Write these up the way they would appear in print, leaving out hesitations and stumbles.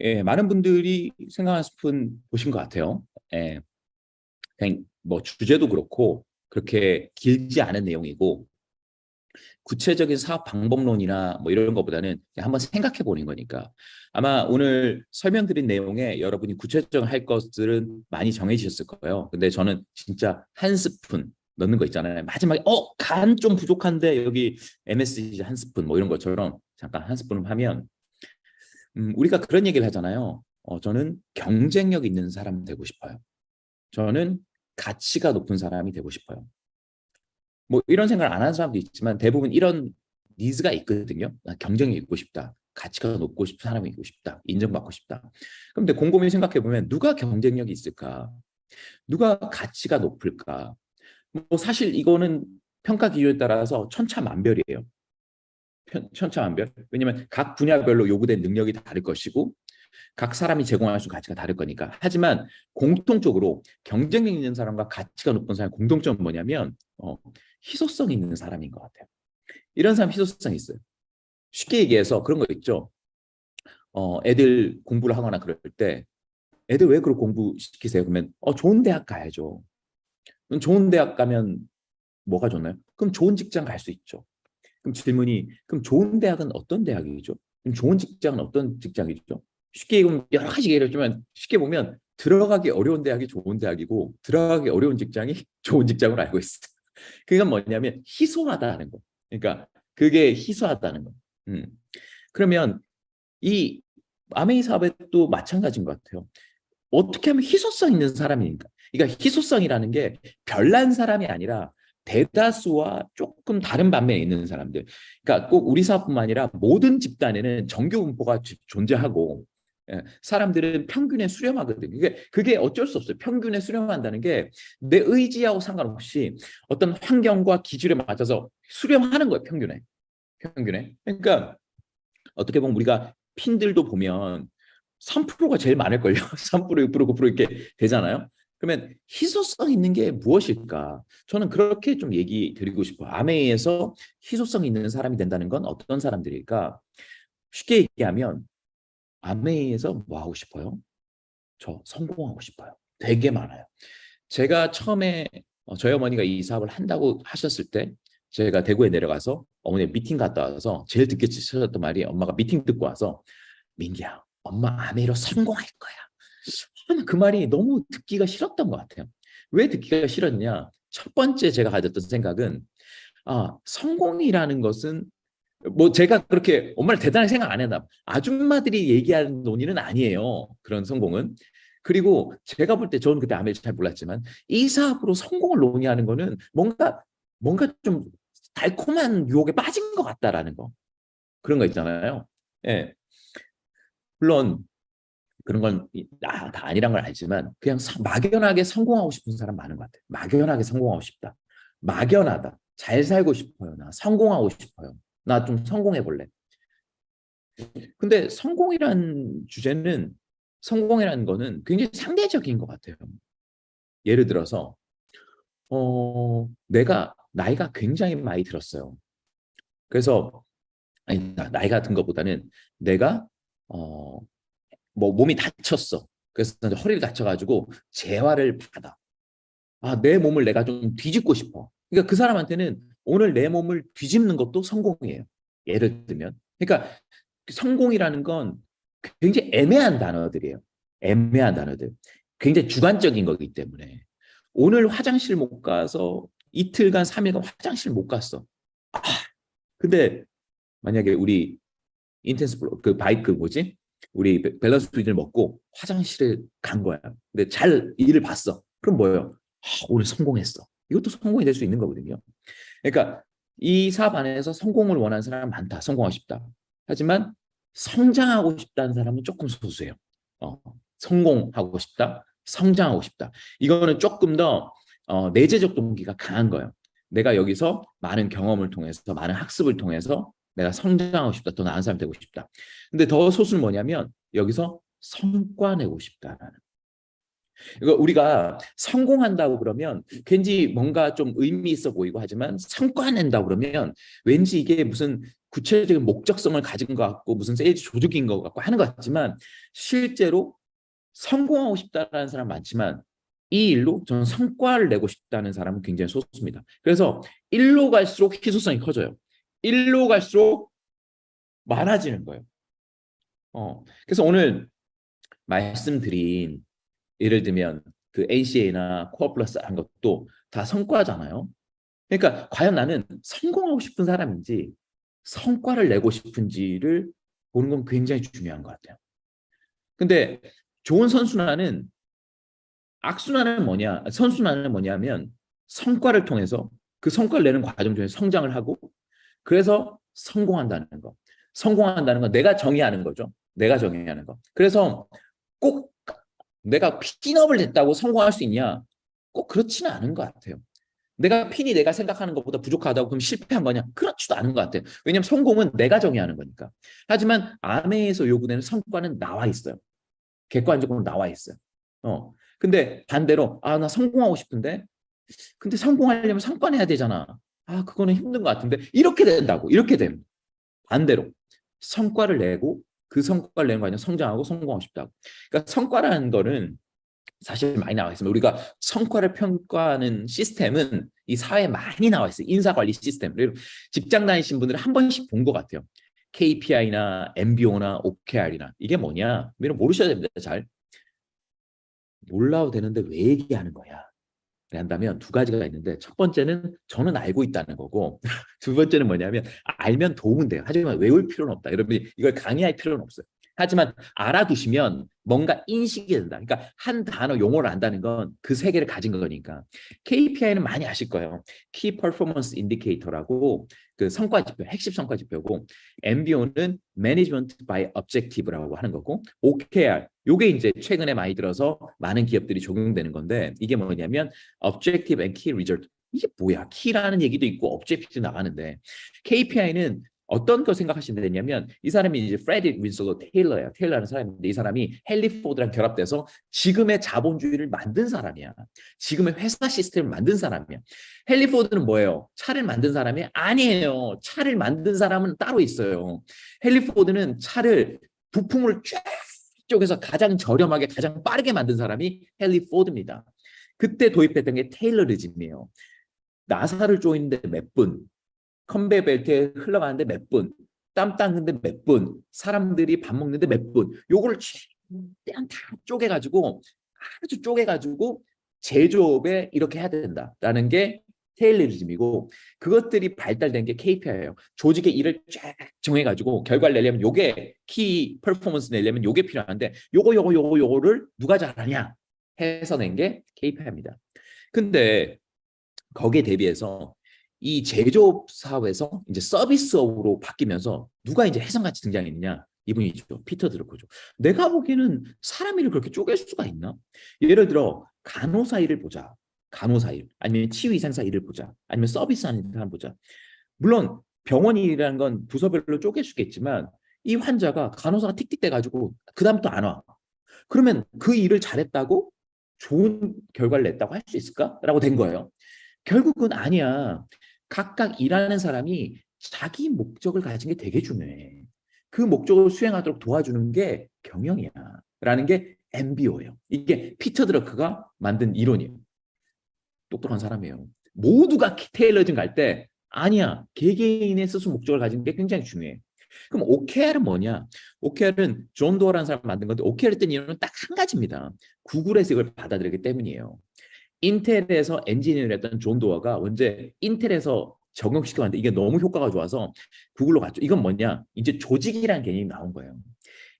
예, 많은 분들이 생각한 스푼 보신 것 같아요. 예, 그냥 뭐 주제도 그렇고 그렇게 길지 않은 내용이고 구체적인 사업 방법론이나 뭐 이런 것보다는 그냥 한번 생각해 보는 거니까 아마 오늘 설명드린 내용에 여러분이 구체적으로 할 것들은 많이 정해지셨을 거예요. 근데 저는 진짜 한 스푼 넣는 거 있잖아요. 마지막에 간 좀 부족한데 여기 MSG 한 스푼 뭐 이런 것처럼 잠깐 한 스푼 하면 우리가 그런 얘기를 하잖아요. 저는 경쟁력 있는 사람 되고 싶어요. 저는 가치가 높은 사람이 되고 싶어요. 뭐 이런 생각을 안 하는 사람도 있지만 대부분 이런 니즈가 있거든요. 나 경쟁이 있고 싶다. 가치가 높고 싶은 사람이 있고 싶다. 인정받고 싶다. 그럼 근데 곰곰이 생각해 보면 누가 경쟁력이 있을까? 누가 가치가 높을까? 뭐 사실 이거는 평가 기준에 따라서 천차만별이에요. 천차만별. 왜냐하면 각 분야별로 요구된 능력이 다를 것이고 각 사람이 제공할 수 있는 가치가 다를 거니까. 하지만 공통적으로 경쟁력 있는 사람과 가치가 높은 사람의 공통점은 뭐냐면 희소성 있는 사람인 것 같아요. 이런 사람 희소성이 있어요. 쉽게 얘기해서 그런 거 있죠. 애들 공부를 하거나 그럴 때 애들 왜 그걸 공부시키세요? 그러면 좋은 대학 가야죠. 좋은 대학 가면 뭐가 좋나요? 그럼 좋은 직장 갈 수 있죠. 그럼 질문이 그럼 좋은 대학은 어떤 대학이죠? 그럼 좋은 직장은 어떤 직장이죠? 쉽게 여러 가지 예를 들면 쉽게 보면 들어가기 어려운 대학이 좋은 대학이고 들어가기 어려운 직장이 좋은 직장으로 알고 있어. 그건 뭐냐면 희소하다는 거. 그러니까 그게 희소하다는 거. 음. 그러면 이 아메이 사업도 마찬가지인 것 같아요. 어떻게 하면 희소성 있는 사람이니까. 그러니까 희소성이라는 게 별난 사람이 아니라 대다수와 조금 다른 반면에 있는 사람들. 그러니까 꼭 우리 사업뿐만 아니라 모든 집단에는 정규 분포가 존재하고 사람들은 평균에 수렴하거든요. 그게 어쩔 수 없어요. 평균에 수렴한다는 게 내 의지하고 상관없이 어떤 환경과 기준에 맞춰서 수렴하는 거예요. 평균에. 평균에. 그러니까 어떻게 보면 우리가 핀들도 보면 3%가 제일 많을걸요. 3%, 6%, 9% 이렇게 되잖아요. 그러면 희소성 있는 게 무엇일까? 저는 그렇게 좀 얘기 드리고 싶어요. 아메이에서 희소성 있는 사람이 된다는 건 어떤 사람들일까? 쉽게 얘기하면 아메이에서 뭐 하고 싶어요? 저 성공하고 싶어요. 되게 많아요. 제가 처음에 저희 어머니가 이 사업을 한다고 하셨을 때 제가 대구에 내려가서 어머니 미팅 갔다 와서 제일 듣기 싫었던 말이 엄마가 미팅 듣고 와서 민기야, 엄마 아메이로 성공할 거야. 그 말이 너무 듣기가 싫었던 것 같아요. 왜 듣기가 싫었냐? 첫 번째 제가 가졌던 생각은 성공이라는 것은 뭐 제가 그렇게 엄마를 대단히 생각 안 해나 아줌마들이 얘기하는 논의는 아니에요. 그런 성공은. 그리고 제가 볼 때 저는 그때 아메리카 잘 몰랐지만 이 사업으로 성공을 논의하는 거는 뭔가 좀 달콤한 유혹에 빠진 것 같다라는 거. 그런 거 있잖아요. 예. 물론 그런 건 다 아니란 걸 알지만 그냥 막연하게 성공하고 싶은 사람 많은 것 같아요. 막연하게 성공하고 싶다. 막연하다. 잘 살고 싶어요. 나 성공하고 싶어요. 나 좀 성공해 볼래. 근데 성공이라는 거는 굉장히 상대적인 것 같아요. 예를 들어서 내가 나이가 굉장히 많이 들었어요. 그래서 아니, 나이가 든 것보다는 내가 어, 뭐 몸이 다쳤어. 그래서 허리를 다쳐가지고 재활을 받아. 내 몸을 내가 좀 뒤집고 싶어. 그러니까 그 사람한테는 오늘 내 몸을 뒤집는 것도 성공이에요. 예를 들면. 그러니까 성공이라는 건 굉장히 애매한 단어들이에요. 애매한 단어들. 굉장히 주관적인 거기 때문에. 오늘 화장실 못 가서 이틀간, 3일간 화장실 못 갔어. 근데 만약에 우리 인텐스 그 바이크 뭐지? 우리 밸런스 퀴즈를 먹고 화장실을 간 거야. 근데 잘 일을 봤어. 그럼 뭐예요? 오늘 성공했어. 이것도 성공이 될 수 있는 거거든요. 그러니까 이 사업 안에서 성공을 원하는 사람은 많다. 성공하고 싶다. 하지만 성장하고 싶다는 사람은 조금 소수예요. 성공하고 싶다. 성장하고 싶다. 이거는 조금 더 내재적 동기가 강한 거예요. 내가 여기서 많은 경험을 통해서 많은 학습을 통해서 내가 성장하고 싶다. 더 나은 사람이 되고 싶다. 근데 더 소수는 뭐냐면 여기서 성과 내고 싶다라는. 이거 우리가 성공한다고 그러면 왠지 뭔가 좀 의미 있어 보이고 하지만 성과 낸다고 그러면 왠지 이게 무슨 구체적인 목적성을 가진 것 같고 무슨 세일즈 조직인 것 같고 하는 것 같지만 실제로 성공하고 싶다는 사람 많지만 이 일로 저는 성과를 내고 싶다는 사람은 굉장히 소수입니다. 그래서 일로 갈수록 희소성이 커져요. 일로 갈수록 많아지는 거예요. 그래서 오늘 말씀드린 예를 들면 그 ACA나 코어 플러스 한 것도 다 성과잖아요. 그러니까 과연 나는 성공하고 싶은 사람인지 성과를 내고 싶은지를 보는 건 굉장히 중요한 것 같아요. 근데 좋은 선순환은 악순환은 뭐냐? 선순환은 뭐냐면 성과를 통해서 그 성과를 내는 과정 중에 성장을 하고 그래서 성공한다는 거. 성공한다는 건 내가 정의하는 거죠. 내가 정의하는 거. 그래서 꼭 내가 핀업을 됐다고 성공할 수 있냐? 꼭 그렇지는 않은 것 같아요. 내가 생각하는 것보다 부족하다고 그럼 실패한 거냐? 그렇지도 않은 것 같아요. 왜냐하면 성공은 내가 정의하는 거니까. 하지만 아메에서 요구되는 성과는 나와 있어요. 객관적으로 나와 있어요. 근데 반대로 나 성공하고 싶은데 근데 성공하려면 성과 내야 되잖아. 그거는 힘든 것 같은데 이렇게 된다고. 이렇게 됩니다. 반대로 성과를 내고 그 성과를 내는 거 아니라 성장하고 성공하고 싶다고. 그러니까 성과라는 거는 사실 많이 나와 있습니다. 우리가 성과를 평가하는 시스템은 이 사회에 많이 나와 있어요. 인사관리 시스템. 직장 다니신 분들은 한 번씩 본 것 같아요. KPI나 MBO나 OKR이나 이게 뭐냐? 여러분 모르셔야 됩니다. 잘. 몰라도 되는데 왜 얘기하는 거야? 한다면 두 가지가 있는데 첫 번째는 저는 알고 있다는 거고 두 번째는 뭐냐면 알면 도움은 돼요. 하지만 외울 필요는 없다. 여러분이 이걸 강의할 필요는 없어요. 하지만 알아두시면 뭔가 인식이 된다. 그러니까 한 단어 용어를 안다는 건 그 세계를 가진 거니까. KPI는 많이 아실 거예요. Key Performance Indicator라고 그 성과 지표, 핵심 성과 지표고 MBO는 Management by Objective라고 하는 거고 OKR, 요게 이제 최근에 많이 들어서 많은 기업들이 적용되는 건데 이게 뭐냐면 Objective and Key Result. 이게 뭐야? 키라는 얘기도 있고 objective도 나가는데 KPI는 어떤 거 생각하시면 되냐면 이 사람이 이제 프레디 윈슬로 테일러예요. 테일러라는 사람인데 이 사람이 헨리 포드랑 결합돼서 지금의 자본주의를 만든 사람이야. 지금의 회사 시스템을 만든 사람이야. 헨리 포드는 뭐예요? 차를 만든 사람이 아니에요. 차를 만든 사람은 따로 있어요. 헨리 포드는 차를 부품을 쫙 쪽에서 가장 저렴하게 가장 빠르게 만든 사람이 헨리 포드입니다. 그때 도입했던 게 테일러리즘이에요. 나사를 조이는데 몇 분, 컨베이어 벨트에 흘러가는데 몇 분, 땀 닦는데 몇 분, 사람들이 밥 먹는데 몇 분, 요거를 최대한 다 쪼개가지고 아주 쪼개가지고 제조업에 이렇게 해야 된다라는 게 테일러리즘이고 그것들이 발달된 게 KPI예요. 조직의 일을 쫙 정해가지고 결과를 내려면 요게 키 퍼포먼스 내려면 요게 필요한데 요거를 누가 잘하냐 해서 낸 게 KPI입니다. 근데 거기에 대비해서 이 제조업 사업에서 이제 서비스업으로 바뀌면서 누가 이제 혜성같이 등장했느냐? 이분이죠. 피터 드러커죠. 내가 보기에는 사람 일을 그렇게 쪼갤 수가 있나? 예를 들어 간호사 일을 보자. 간호사 일 아니면 치유이상사 일을 보자. 아니면 서비스하는 사람 보자. 물론 병원 일이라는 건 부서별로 쪼갤 수 있겠지만 이 환자가 간호사가 틱틱대가지고 그 다음부터 안 와. 그러면 그 일을 잘했다고 좋은 결과를 냈다고 할 수 있을까? 라고 된 거예요. 결국은 아니야. 각각 일하는 사람이 자기 목적을 가진 게 되게 중요해. 그 목적을 수행하도록 도와주는 게 경영이야. 라는 게 MBO예요. 이게 피터 드러크가 만든 이론이에요. 똑똑한 사람이에요. 모두가 테일러진 갈 때 아니야. 개개인의 스스로 목적을 가진 게 굉장히 중요해. 그럼 OKR은 뭐냐? OKR은 존 도어라는 사람이 만든 건데 OKR 뜬 이유는 딱 한 가지입니다. 구글에서 이걸 받아들이기 때문이에요. 인텔에서 엔지니어를 했던 존 도어가 언제 인텔에서 적용시켜봤는데 이게 너무 효과가 좋아서 구글로 갔죠. 이건 뭐냐? 이제 조직이라는 개념이 나온 거예요.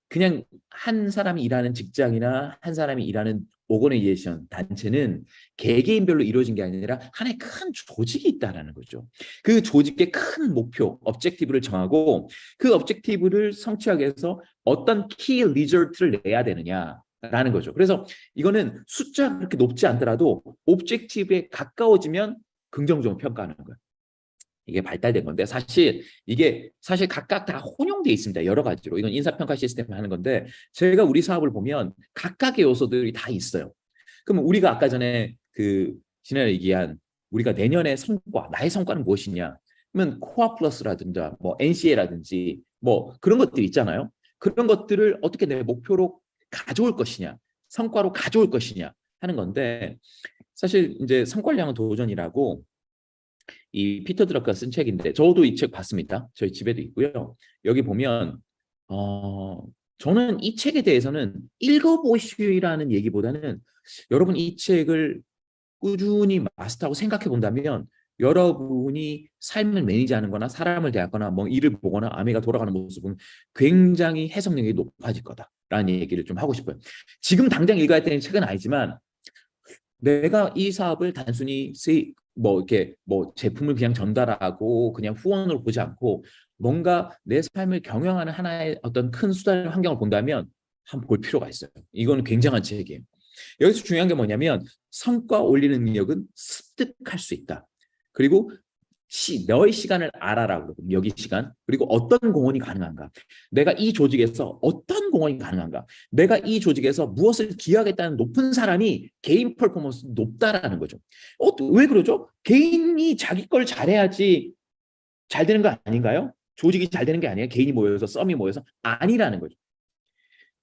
그냥 한 사람이 일하는 직장이나 한 사람이 일하는 오거네이제이션 단체는 개개인별로 이루어진 게 아니라 하나의 큰 조직이 있다라는 거죠. 그 조직의 큰 목표, objective를 정하고 그 objective를 성취하기 위해서 어떤 key result를 내야 되느냐라는 거죠. 그래서 이거는 숫자가 그렇게 높지 않더라도 objective에 가까워지면 긍정적으로 평가하는 거예요. 이게 발달된 건데 이게 사실 각각 다 혼용돼 있습니다. 여러 가지로. 이건 인사평가 시스템을 하는 건데 제가 우리 사업을 보면 각각의 요소들이 다 있어요. 그럼 우리가 아까 전에 그 지난해 얘기한 우리가 내년의 성과, 나의 성과는 무엇이냐? 그러면 코아 플러스라든지 뭐 NCA라든지 뭐 그런 것들이 있잖아요. 그런 것들을 어떻게 내 목표로 가져올 것이냐, 성과로 가져올 것이냐 하는 건데, 사실 이제 성과량은 도전이라고 이 피터 드러커가 쓴 책인데, 저도 이 책 봤습니다. 저희 집에도 있고요. 여기 보면 저는 이 책에 대해서는 읽어보시라는 얘기보다는 여러분 이 책을 꾸준히 마스터하고 생각해 본다면 여러분이 삶을 매니지하는 거나 사람을 대하거나 뭐 일을 보거나 아메가 돌아가는 모습은 굉장히 해석력이 높아질 거다라는 얘기를 좀 하고 싶어요. 지금 당장 읽어야 되는 책은 아니지만 내가 이 사업을 단순히 뭐 이렇게 뭐 제품을 그냥 전달하고 그냥 후원으로 보지 않고 뭔가 내 삶을 경영하는 하나의 어떤 큰 수단 환경을 본다면 한번 볼 필요가 있어요. 이거는 굉장한 책이에요. 여기서 중요한 게 뭐냐면 성과 올리는 능력은 습득할 수 있다. 그리고 너의 시간을 알아라. 여기 시간. 그리고 어떤 공헌이 가능한가. 내가 이 조직에서 어떤 공헌이 가능한가. 내가 이 조직에서 무엇을 기여하겠다는 높은 사람이 개인 퍼포먼스 높다라는 거죠. 왜 그러죠? 개인이 자기 걸 잘해야지 잘 되는 거 아닌가요? 조직이 잘 되는 게 아니에요. 개인이 모여서 썸이 모여서 아니라는 거죠.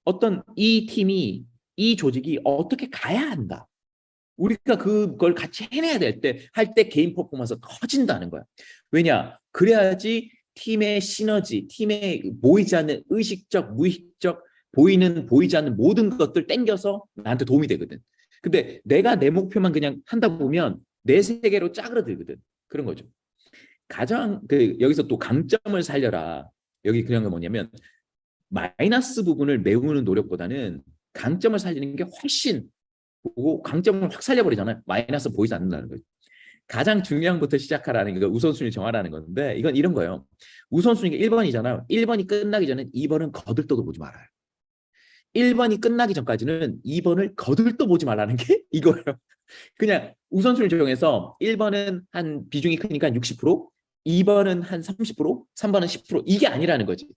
어떤 이 팀이 이 조직이 어떻게 가야 한다. 우리가 그걸 같이 해내야 될 때, 할 때 개인 퍼포먼스가 커진다는 거야. 왜냐? 그래야지 팀의 시너지, 팀의 보이지 않는 의식적, 무의식적, 보이지 않는 모든 것들 땡겨서 나한테 도움이 되거든. 근데 내가 내 목표만 그냥 한다 보면 내 세계로 짜그러들거든. 그런 거죠. 가장 여기서 또 강점을 살려라. 여기 그런 게 뭐냐면 마이너스 부분을 메우는 노력보다는 강점을 살리는 게 훨씬 보고 강점을 확 살려버리잖아요. 마이너스 보이지 않는다는 거죠. 가장 중요한 것부터 시작하라는 게 우선순위 정하라는 건데 이건 이런 거예요. 우선순위가 1번이잖아요. 1번이 끝나기 전에 2번은 거들떠도 보지 말아요. 1번이 끝나기 전까지는 2번을 거들떠 보지 말라는 게 이거예요. 그냥 우선순위 정해서 1번은 한 비중이 크니까 60%, 2번은 한 30%, 3번은 10% 이게 아니라는 거지.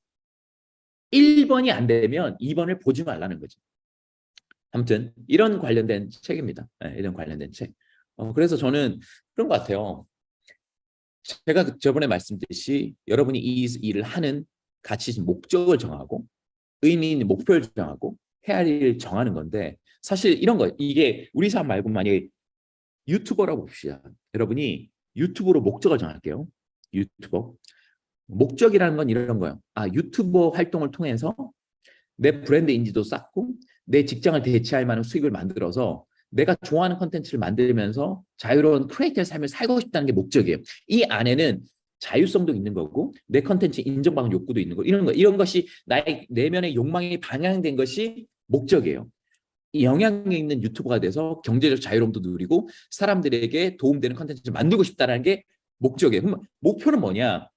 1번이 안 되면 2번을 보지 말라는 거지. 아무튼 이런 관련된 책입니다. 네, 이런 관련된 책. 그래서 저는 그런 것 같아요. 제가 저번에 말씀드렸듯이 여러분이 이 일을 하는 가치 목적을 정하고 의미 있는 목표를 정하고 해야 할 일을 정하는 건데 사실 이런 거 이게 우리 사람 말고 만약에 유튜버라고 봅시다. 여러분이 유튜브로 목적을 정할게요. 유튜버. 목적이라는 건 이런 거예요. 유튜버 활동을 통해서 내 브랜드 인지도 쌓고 내 직장을 대체할 만한 수익을 만들어서 내가 좋아하는 컨텐츠를 만들면서 자유로운 크리에이터의 삶을 살고 싶다는 게 목적이에요. 이 안에는 자유성도 있는 거고 내 컨텐츠 인정받는 욕구도 있는 거 이런 것이 나의 내면의 욕망이 방향된 것이 목적이에요. 이 영향력 있는 유튜버가 돼서 경제적 자유로움도 누리고 사람들에게 도움되는 컨텐츠를 만들고 싶다는 게 목적이에요. 그럼 목표는 뭐냐?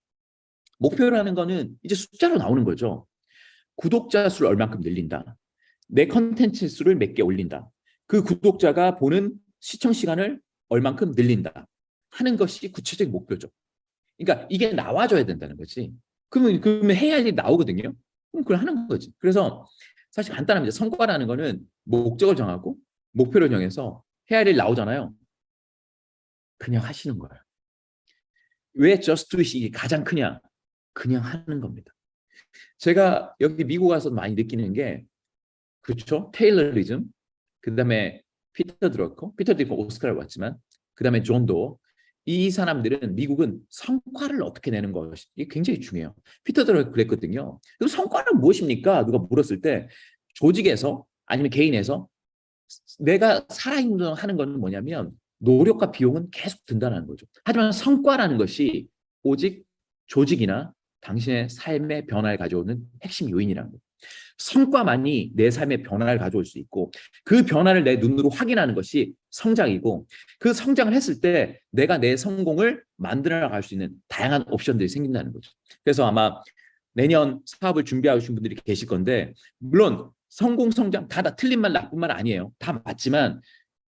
목표라는 거는 이제 숫자로 나오는 거죠. 구독자 수를 얼만큼 늘린다. 내 컨텐츠 수를 몇 개 올린다. 그 구독자가 보는 시청 시간을 얼만큼 늘린다. 하는 것이 구체적인 목표죠. 그러니까 이게 나와줘야 된다는 거지. 그러면 해야 할 일이 나오거든요. 그럼 그걸 하는 거지. 그래서 사실 간단합니다. 성과라는 거는 목적을 정하고 목표를 정해서 해야 할 일 나오잖아요. 그냥 하시는 거예요. 왜 just do it이 가장 크냐? 그냥 하는 겁니다. 제가 여기 미국 와서 많이 느끼는 게 그렇죠. 테일러리즘, 그 다음에 피터 드러커 오스카를 왔지만 그 다음에 존 도어 이 사람들은 미국은 성과를 어떻게 내는 것이 이게 굉장히 중요해요. 피터 드러커 그랬거든요. 그럼 성과는 무엇입니까? 누가 물었을 때 조직에서 아니면 개인에서 내가 살아있는 하는 건 뭐냐면 노력과 비용은 계속 든다는 거죠. 하지만 성과라는 것이 오직 조직이나 당신의 삶의 변화를 가져오는 핵심 요인이라는 거예요. 성과만이 내 삶의 변화를 가져올 수 있고 그 변화를 내 눈으로 확인하는 것이 성장이고 그 성장을 했을 때 내가 내 성공을 만들어 나갈 수 있는 다양한 옵션들이 생긴다는 거죠. 그래서 아마 내년 사업을 준비하신 분들이 계실 건데 물론 성공, 성장 다 틀린 말 나쁜 말 아니에요. 다 맞지만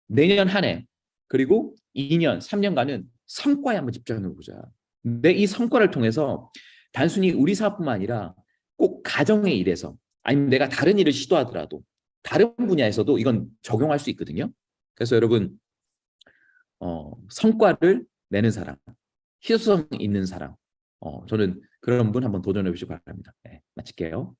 내년 한 해 그리고 2년, 3년간은 성과에 한번 집중해 보자. 내 이 성과를 통해서 단순히 우리 사업뿐만 아니라 꼭 가정의 일에서 아니면 내가 다른 일을 시도하더라도 다른 분야에서도 이건 적용할 수 있거든요. 그래서 여러분 성과를 내는 사람, 희소성 있는 사람. 저는 그런 분 한번 도전해 보시기 바랍니다. 네, 마칠게요.